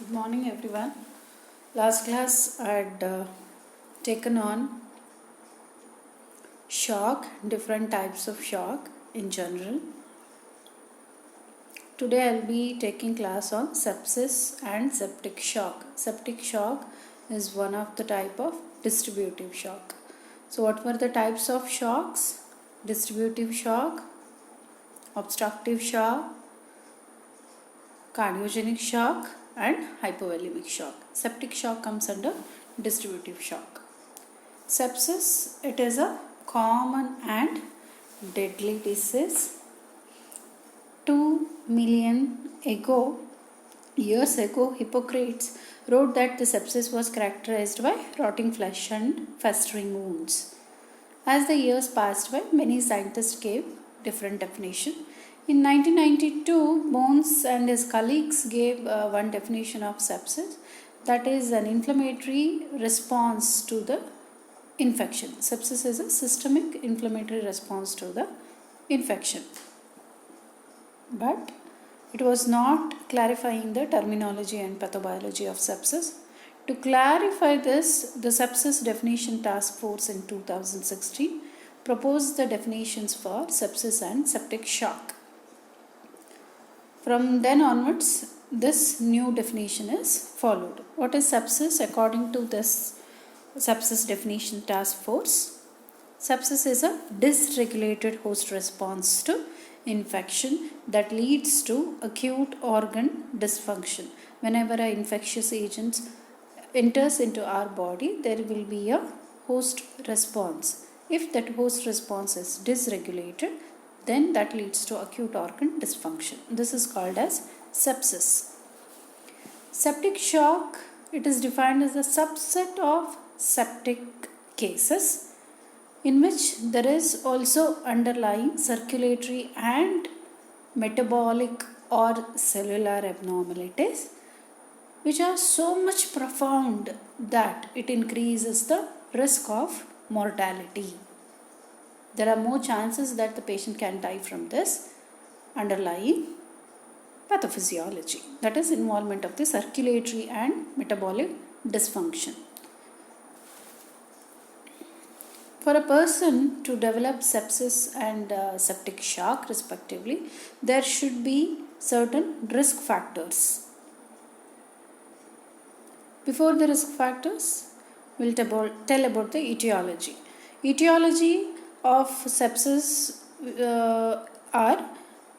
Good morning, everyone. Last class I had taken on shock, different types of shock in general. Today I'll be taking class on sepsis and septic shock. Septic shock is one of the type of distributive shock. So what were the types of shocks? Distributive shock, obstructive shock, cardiogenic shock and hypovolemic shock. Septic shock comes under distributive shock. Sepsis, it is a common and deadly disease. 2 million years ago, Hippocrates wrote that the sepsis was characterized by rotting flesh and festering wounds. As the years passed by, many scientists gave different definition. In 1992, Bones and his colleagues gave one definition of sepsis, that is an inflammatory response to the infection. Sepsis is a systemic inflammatory response to the infection. But it was not clarifying the terminology and pathobiology of sepsis. To clarify this, the Sepsis Definition Task Force in 2016 proposed the definitions for sepsis and septic shock. From then onwards, this new definition is followed. What is sepsis according to this Sepsis Definition Task Force? Sepsis is a dysregulated host response to infection that leads to acute organ dysfunction. Whenever an infectious agent enters into our body, there will be a host response. If that host response is dysregulated, then that leads to acute organ dysfunction. This is called as sepsis. Septic shock, it is defined as a subset of septic cases in which there is also underlying circulatory and metabolic or cellular abnormalities which are so much profound that it increases the risk of mortality. There are more chances that the patient can die from this underlying pathophysiology, that is involvement of the circulatory and metabolic dysfunction. For a person to develop sepsis and septic shock respectively, there should be certain risk factors. Before the risk factors, we'll tell about the etiology. Etiology of sepsis are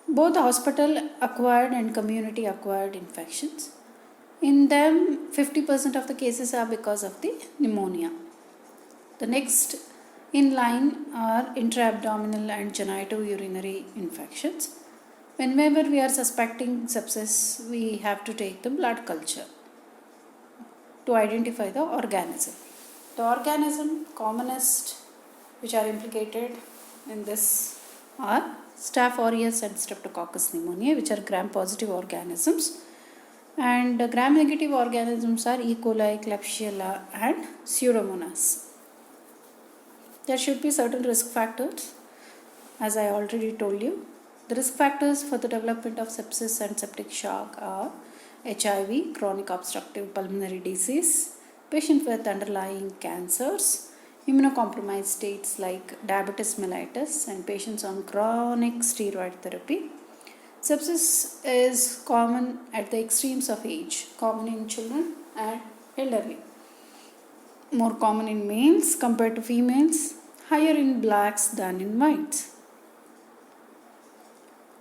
both hospital acquired and community acquired infections. In them, 50% of the cases are because of the pneumonia. The next in line are intra-abdominal and genitourinary infections. Whenever we are suspecting sepsis, we have to take the blood culture to identify the organism. The organism commonest which are implicated in this are Staph aureus and Streptococcus pneumoniae, which are gram-positive organisms, and gram-negative organisms are E. coli, Klebsiella and Pseudomonas. There should be certain risk factors, as I already told you. The risk factors for the development of sepsis and septic shock are HIV, chronic obstructive pulmonary disease, patient with underlying cancers, immunocompromised states like diabetes mellitus, and patients on chronic steroid therapy. Sepsis is common at the extremes of age, common in children and elderly. More common in males compared to females, higher in blacks than in whites.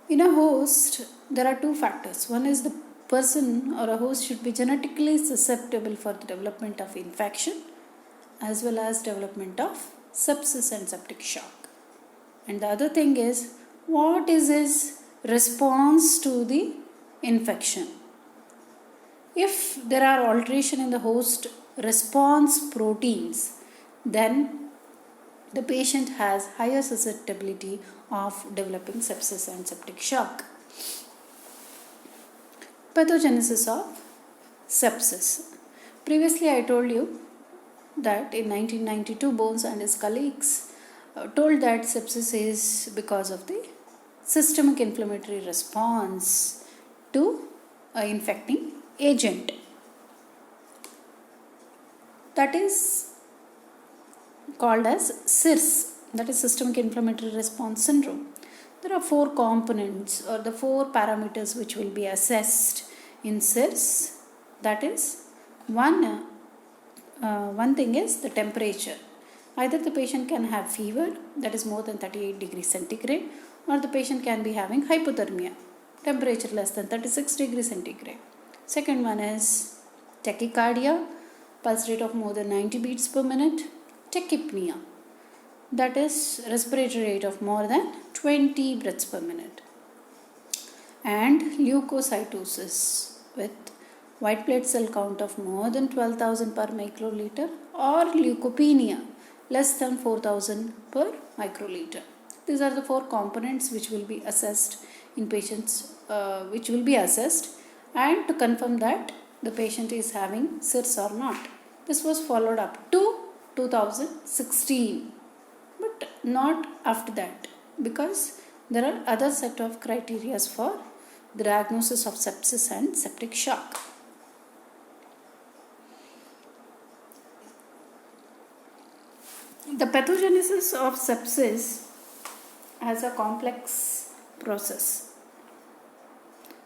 In a host, there are two factors. One is the person or a host should be genetically susceptible for the development of infection as well as development of sepsis and septic shock. And the other thing is, what is his response to the infection? If there are alteration in the host response proteins, then the patient has higher susceptibility of developing sepsis and septic shock. Pathogenesis of sepsis. Previously I told you that in 1992 Bones and his colleagues told that sepsis is because of the systemic inflammatory response to infecting agent. that is called as SIRS, that is Systemic Inflammatory Response Syndrome. There are 4 components or the 4 parameters which will be assessed in SIRS. That is, one thing is the temperature. Either the patient can have fever, that is more than 38 degrees centigrade, or the patient can be having hypothermia, temperature less than 36 degrees centigrade. Second one is tachycardia, pulse rate of more than 90 beats per minute. Tachypnea, that is respiratory rate of more than 20 breaths per minute. And leukocytosis with white blood cell count of more than 12,000 per microliter, or leukopenia less than 4,000 per microliter. These are the 4 components which will be assessed in patients, and to confirm that the patient is having SIRS or not. This was followed up to 2016, but not after that, because there are other set of criteria for the diagnosis of sepsis and septic shock. The pathogenesis of sepsis has a complex process.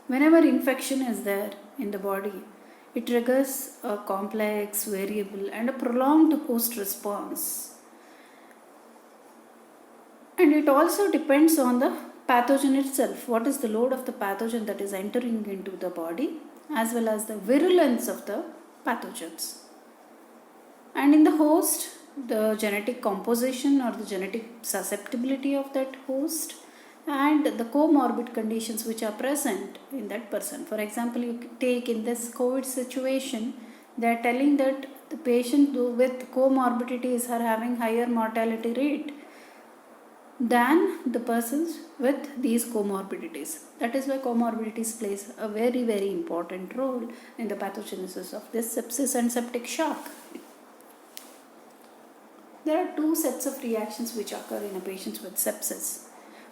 Whenever infection is there in the body, it triggers a complex, variable, and a prolonged host response. And it also depends on the pathogen itself. What is the load of the pathogen that is entering into the body, as well as the virulence of the pathogens. And in the host, the genetic composition or the genetic susceptibility of that host, and the comorbid conditions which are present in that person. For example, you take in this COVID situation, they are telling that the patient with comorbidities are having higher mortality rate than the persons with these comorbidities. That is why comorbidities plays a very, very important role in the pathogenesis of this sepsis and septic shock. There are 2 sets of reactions which occur in a patient with sepsis.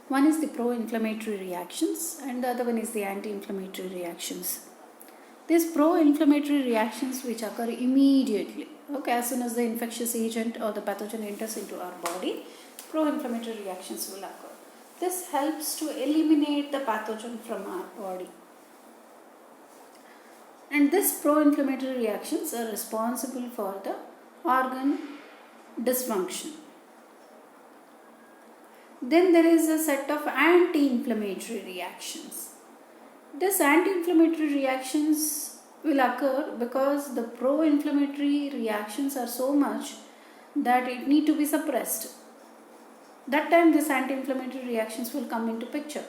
One is the pro-inflammatory reactions and the other one is the anti-inflammatory reactions. These pro-inflammatory reactions which occur immediately, as soon as the infectious agent or the pathogen enters into our body, pro-inflammatory reactions will occur. This helps to eliminate the pathogen from our body. And these pro-inflammatory reactions are responsible for the organ dysfunction. Then there is a set of anti-inflammatory reactions. These anti-inflammatory reactions will occur because the pro-inflammatory reactions are so much that it need to be suppressed. That time these anti-inflammatory reactions will come into picture.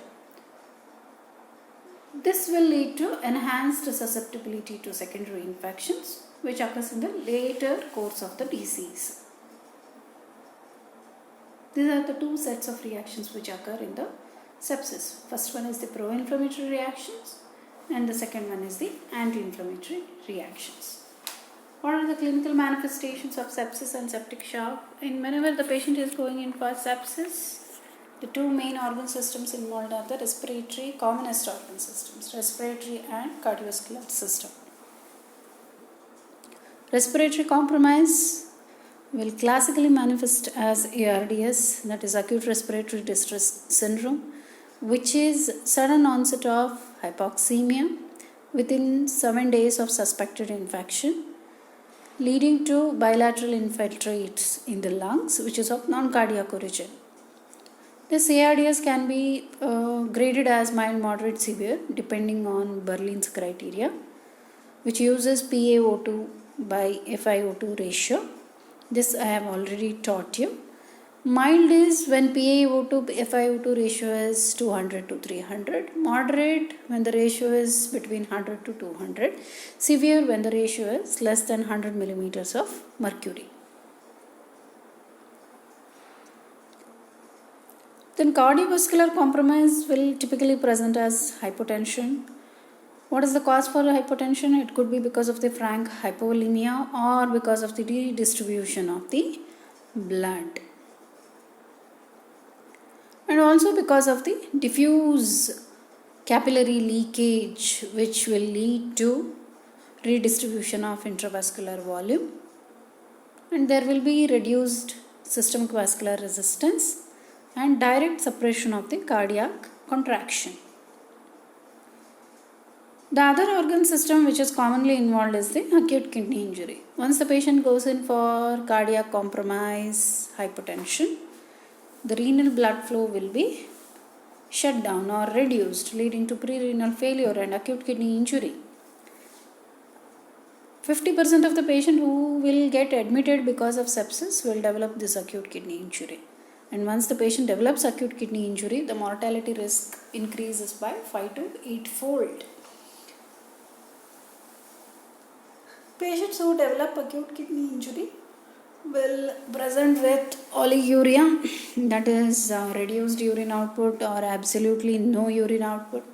This will lead to enhanced susceptibility to secondary infections, which occurs in the later course of the disease. These are the 2 sets of reactions which occur in the sepsis. First one is the pro-inflammatory reactions and the second one is the anti-inflammatory reactions. What are the clinical manifestations of sepsis and septic shock? Whenever the patient is going in for sepsis, the 2 main organ systems involved are the respiratory, commonest organ systems, respiratory and cardiovascular system. Respiratory compromise will classically manifest as ARDS, that is acute respiratory distress syndrome, which is sudden onset of hypoxemia within 7 days of suspected infection, leading to bilateral infiltrates in the lungs, which is of non-cardiac origin. This ARDS can be graded as mild, moderate, severe depending on Berlin's criteria, which uses PaO2 by FiO2 ratio. This I have already taught you. Mild is when PaO2 FiO2 ratio is 200 to 300. Moderate when the ratio is between 100 to 200. Severe when the ratio is less than 100 millimeters of mercury. Then cardiovascular compromise will typically present as hypotension. What is the cause for hypotension? It could be because of the frank hypovolemia or because of the redistribution of the blood. And also because of the diffuse capillary leakage, which will lead to redistribution of intravascular volume. and there will be reduced systemic vascular resistance and direct suppression of the cardiac contraction. The other organ system which is commonly involved is the acute kidney injury. Once the patient goes in for cardiac compromise, hypertension, the renal blood flow will be shut down or reduced, leading to pre-renal failure and acute kidney injury. 50% of the patient who will get admitted because of sepsis will develop this acute kidney injury. And once the patient develops acute kidney injury, the mortality risk increases by 5 to 8 fold. Patients who develop acute kidney injury will present with oliguria, that is reduced urine output or absolutely no urine output,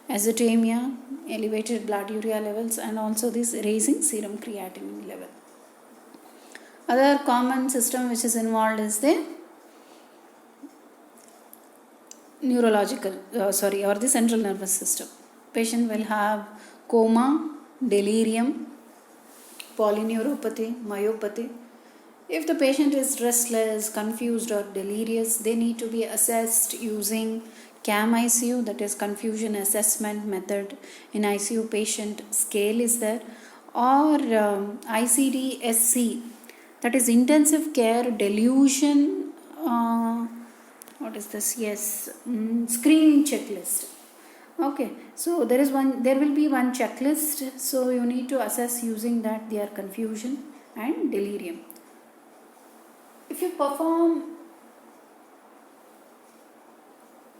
azotemia, elevated blood urea levels, and also this raising serum creatinine level. Other common system which is involved is the the central nervous system. Patient will have coma, delirium, polyneuropathy, myopathy. If the patient is restless, confused or delirious, they need to be assessed using CAM-ICU, that is confusion assessment method. In ICU patient scale is there, or ICD-SC, that is intensive care delusion, screening checklist. Okay, so there will be one checklist, so you need to assess using that their confusion and delirium. If you perform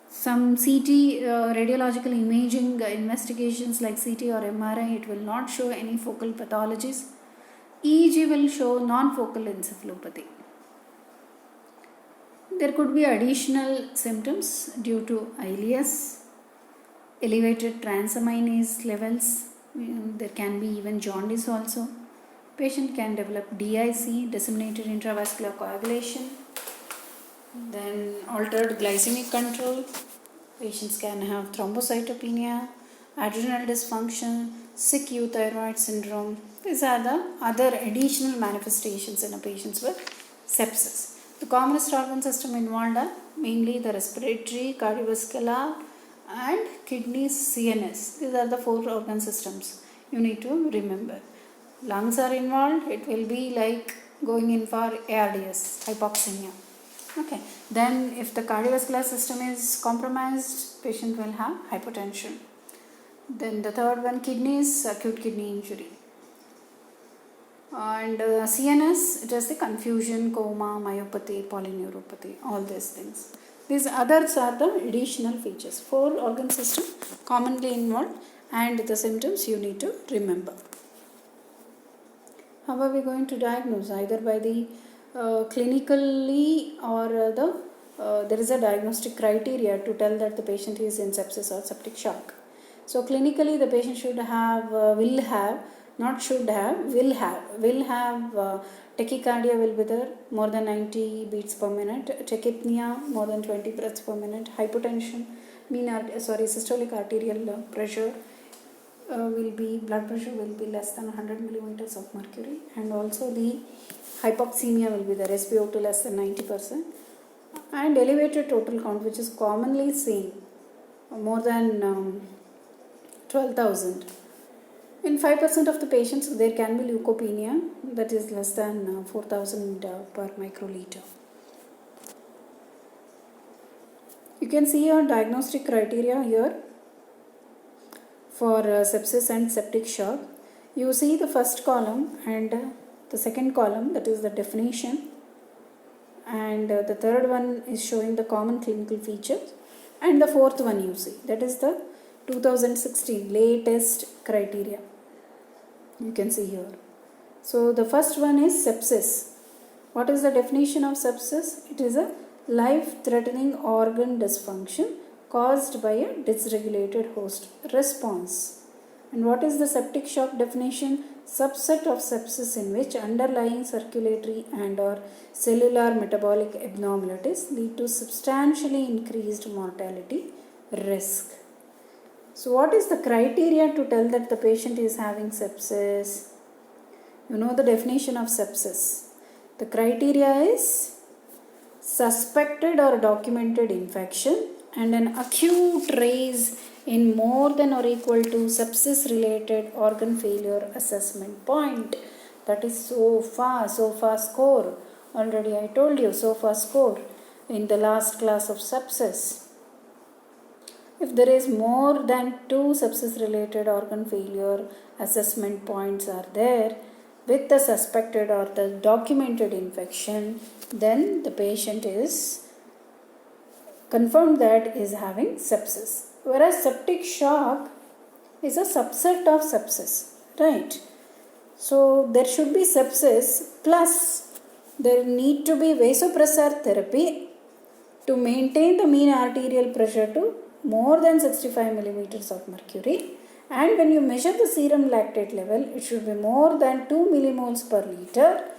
some CT radiological imaging investigations like CT or MRI, it will not show any focal pathologies. EEG will show non-focal encephalopathy. There could be additional symptoms due to ileus, elevated transaminase levels. There can be even jaundice also. Patient can develop DIC, disseminated intravascular coagulation, then altered glycemic control. Patients can have thrombocytopenia, adrenal dysfunction, sick euthyroid syndrome. These are the other additional manifestations in a patient with sepsis. The commonest organ system involved are mainly the respiratory, cardiovascular and kidneys, CNS. These are the 4 organ systems you need to remember. Lungs are involved, it will be like going in for ARDS, hypoxemia. Okay, then if the cardiovascular system is compromised, patient will have hypertension. Then the third one, kidneys, acute kidney injury. And CNS, it is the confusion, coma, myopathy, polyneuropathy, all these things. These others are the additional features. 4 organ system commonly involved and the symptoms you need to remember. How are we going to diagnose? Either by the clinically or there is a diagnostic criteria to tell that the patient is in sepsis or septic shock. So clinically the patient should have, will have tachycardia will be there, more than 90 beats per minute, tachypnea more than 20 breaths per minute, hypotension, systolic arterial pressure blood pressure will be less than 100 millimeters of mercury, and also the hypoxemia will be there, SpO2 less than 90%, and elevated total count, which is commonly seen more than 12,000. In 5% of the patients there can be leukopenia, that is less than 4,000 per microliter. You can see your diagnostic criteria here for sepsis and septic shock. You see the first column and the second column, that is the definition, and the third one is showing the common clinical features, and the fourth one you see, that is the 2016 latest criteria. You can see here. So the first one is sepsis. What is the definition of sepsis? It is a life-threatening organ dysfunction caused by a dysregulated host response. And what is the septic shock definition? Subset of sepsis in which underlying circulatory and or cellular metabolic abnormalities lead to substantially increased mortality risk. So what is the criteria to tell that the patient is having sepsis? You know the definition of sepsis. The criteria is suspected or documented infection and an acute raise in more than or equal to sepsis related organ failure assessment point. That is SOFA score. Already I told you SOFA score in the last class of sepsis. If there is more than 2 sepsis related organ failure assessment points are there with the suspected or the documented infection, then the patient is confirmed that is having sepsis. Whereas septic shock is a subset of sepsis, right? So there should be sepsis plus there need to be vasopressor therapy to maintain the mean arterial pressure to more than 65 millimeters of mercury, and when you measure the serum lactate level, it should be more than 2 millimoles per liter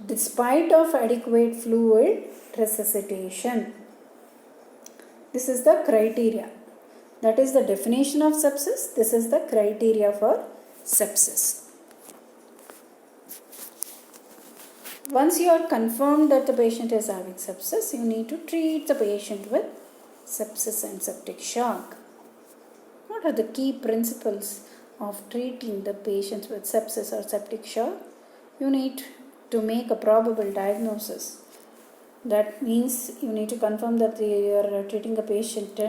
despite of adequate fluid resuscitation. This is the criteria. That is the definition of sepsis. This is the criteria for sepsis. Once you are confirmed that the patient is having sepsis, you need to treat the patient with sepsis and septic shock. What are the key principles of treating the patients with sepsis or septic shock? You need to make a probable diagnosis. That means you need to confirm that you are treating a patient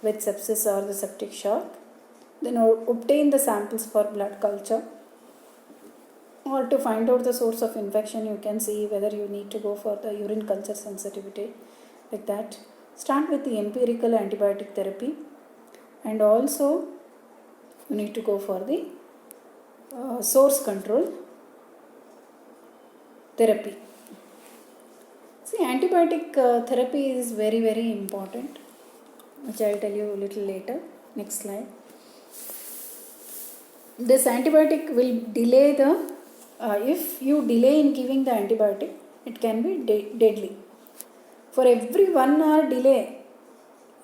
with sepsis or the septic shock. Then obtain the samples for blood culture. Or to find out the source of infection, you can see whether you need to go for the urine culture sensitivity, like that. Start with the empirical antibiotic therapy, and also you need to go for the source control therapy. See, antibiotic therapy is very, very important, which I will tell you a little later. Next slide. This antibiotic will delay the if you delay in giving the antibiotic, it can be deadly. For every 1 hour delay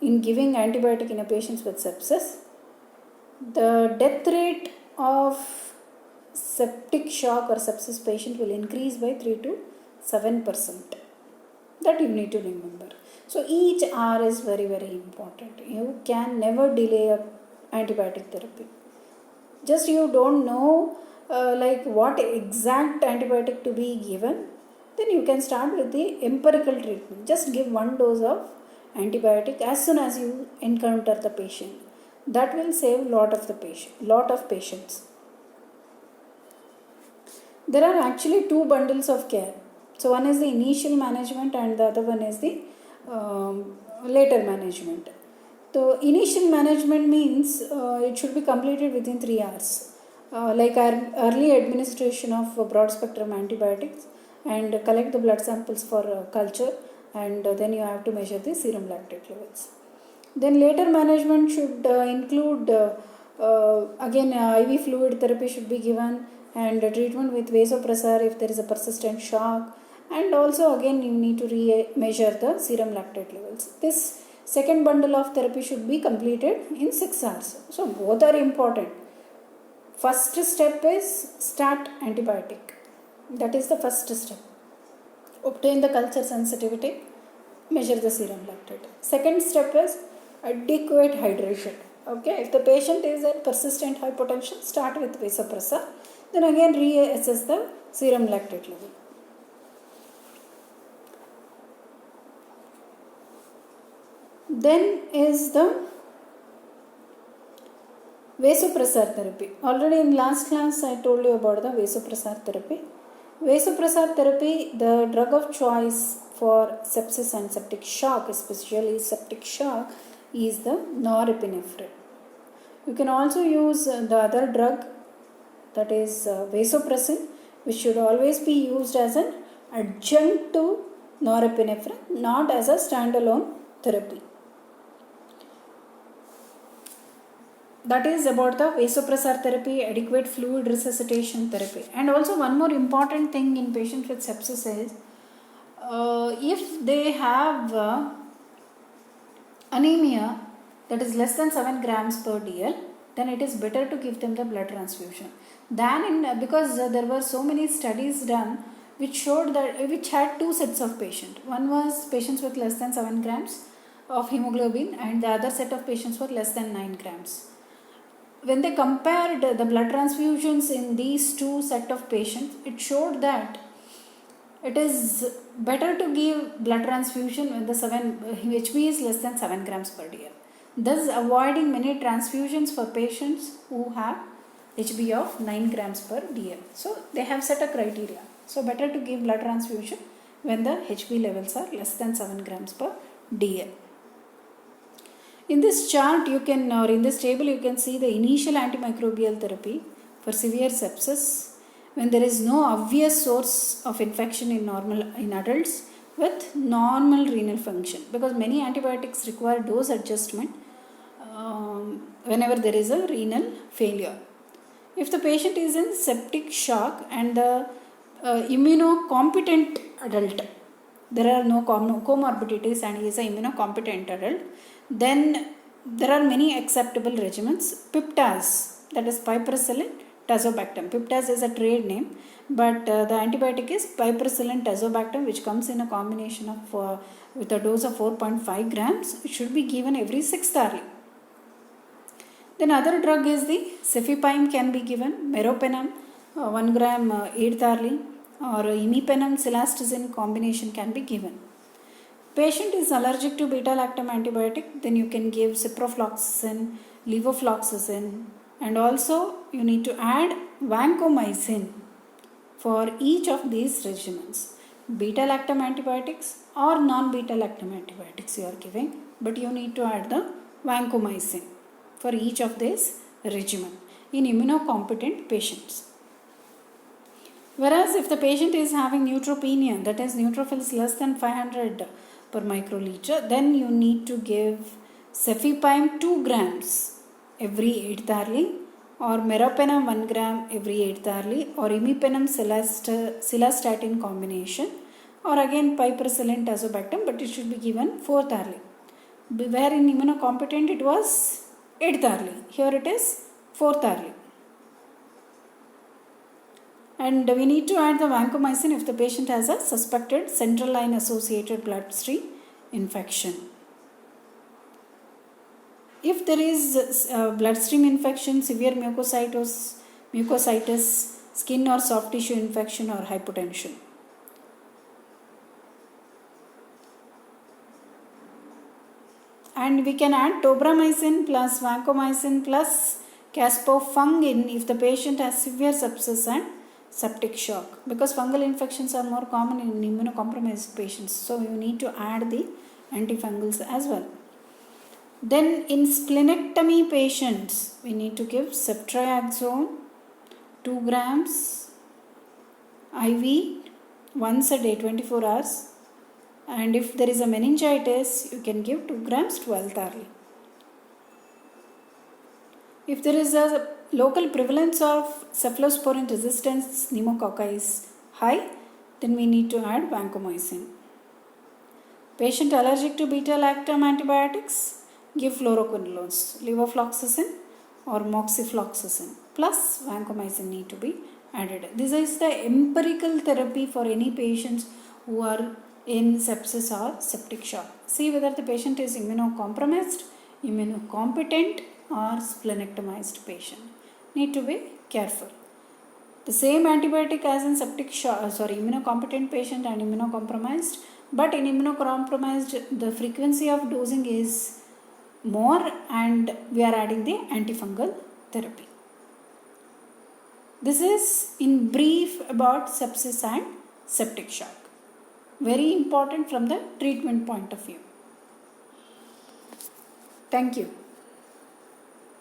in giving antibiotic in a patient with sepsis, the death rate of septic shock or sepsis patient will increase by 3 to 7%. That you need to remember. So each hour is very, very important. You can never delay a antibiotic therapy. Just you don't know like what exact antibiotic to be given, then you can start with the empirical treatment. Just give 1 dose of antibiotic as soon as you encounter the patient. That will save lot of patients. There are actually 2 bundles of care. So one is the initial management and the other one is the later management. The initial management means it should be completed within 3 hours. Like early administration of broad spectrum antibiotics and collect the blood samples for culture, and then you have to measure the serum lactate levels. Then later management should include again IV fluid therapy should be given, and treatment with vasopressor if there is a persistent shock, and also again you need to measure the serum lactate levels. This second bundle of therapy should be completed in 6 hours. So both are important. First step is start antibiotic. That is the first step. Obtain the culture sensitivity, measure the serum lactate. Second step is adequate hydration. Okay, if the patient is at persistent hypotension, start with vasopressor. Then again reassess the serum lactate level. Then is the vasopressor therapy. Already in last class I told you about the vasopressor therapy. Vasopressor therapy, the drug of choice for sepsis and septic shock, especially septic shock, is the norepinephrine. You can also use the other drug, that is vasopressin, which should always be used as an adjunct to norepinephrine, not as a standalone therapy. That is about the vasopressor therapy, adequate fluid resuscitation therapy. And also one more important thing in patients with sepsis is if they have anemia that is less than 7 grams per dl, then it is better to give them the blood transfusion. Because there were so many studies done which had two sets of patients. One was patients with less than 7 grams of hemoglobin, and the other set of patients were less than 9 grams. When they compared the blood transfusions in these two set of patients, it showed that it is better to give blood transfusion when the HB is less than 7 grams per dl, thus avoiding many transfusions for patients who have HB of 9 grams per dl. So they have set a criteria. So better to give blood transfusion when the HB levels are less than 7 grams per dl. In this chart in this table you can see the initial antimicrobial therapy for severe sepsis when there is no obvious source of infection in adults with normal renal function, because many antibiotics require dose adjustment whenever there is a renal failure. If the patient is in septic shock and the immunocompetent adult, there are no comorbidities and he is an immunocompetent adult, then there are many acceptable regimens. Piptaz, that is piperacillin tazobactam. Piptaz is a trade name, but the antibiotic is piperacillin tazobactam, which comes in a combination of with a dose of 4.5 grams. It should be given every 6th hourly. Then other drug is the cefepime can be given, meropenem 1 gram 8th hourly, or imipenem cilastazine combination can be given. Patient is allergic to beta-lactam antibiotic, then you can give ciprofloxacin, levofloxacin, and also you need to add vancomycin for each of these regimens. Beta-lactam antibiotics or non-beta-lactam antibiotics you are giving, but you need to add the vancomycin for each of these regimen in immunocompetent patients. Whereas if the patient is having neutropenia, that is neutrophils less than 500 per microliter, then you need to give cefepime 2 grams every 8th hourly, or meropenem 1 gram every 8th hourly, or imipenem cilastatin combination, or again piperacillin tazobactam, but it should be given 4th hourly. Where in immunocompetent it was 8th hourly, here it is 4th hourly. And we need to add the vancomycin if the patient has a suspected central line associated bloodstream infection. If there is bloodstream infection, severe mucositis, skin or soft tissue infection, or hypotension. And we can add tobramycin plus vancomycin plus caspofungin if the patient has severe sepsis and septic shock, because fungal infections are more common in immunocompromised patients, so you need to add the antifungals as well. Then in splenectomy patients, we need to give ceftriaxone 2 grams IV once a day 24 hours, and if there is a meningitis you can give 2 grams 12th hourly. If there is a local prevalence of cephalosporin resistance pneumococci is high, then we need to add vancomycin. Patient allergic to beta-lactam antibiotics, give fluoroquinolones, levofloxacin or moxifloxacin plus vancomycin need to be added. This is the empirical therapy for any patients who are in sepsis or septic shock. See whether the patient is immunocompromised, immunocompetent or splenectomized patient. Need to be careful. The same antibiotic as in immunocompetent patient and immunocompromised, but in immunocompromised the frequency of dosing is more and we are adding the antifungal therapy. This is in brief about sepsis and septic shock. Very important from the treatment point of view. Thank you.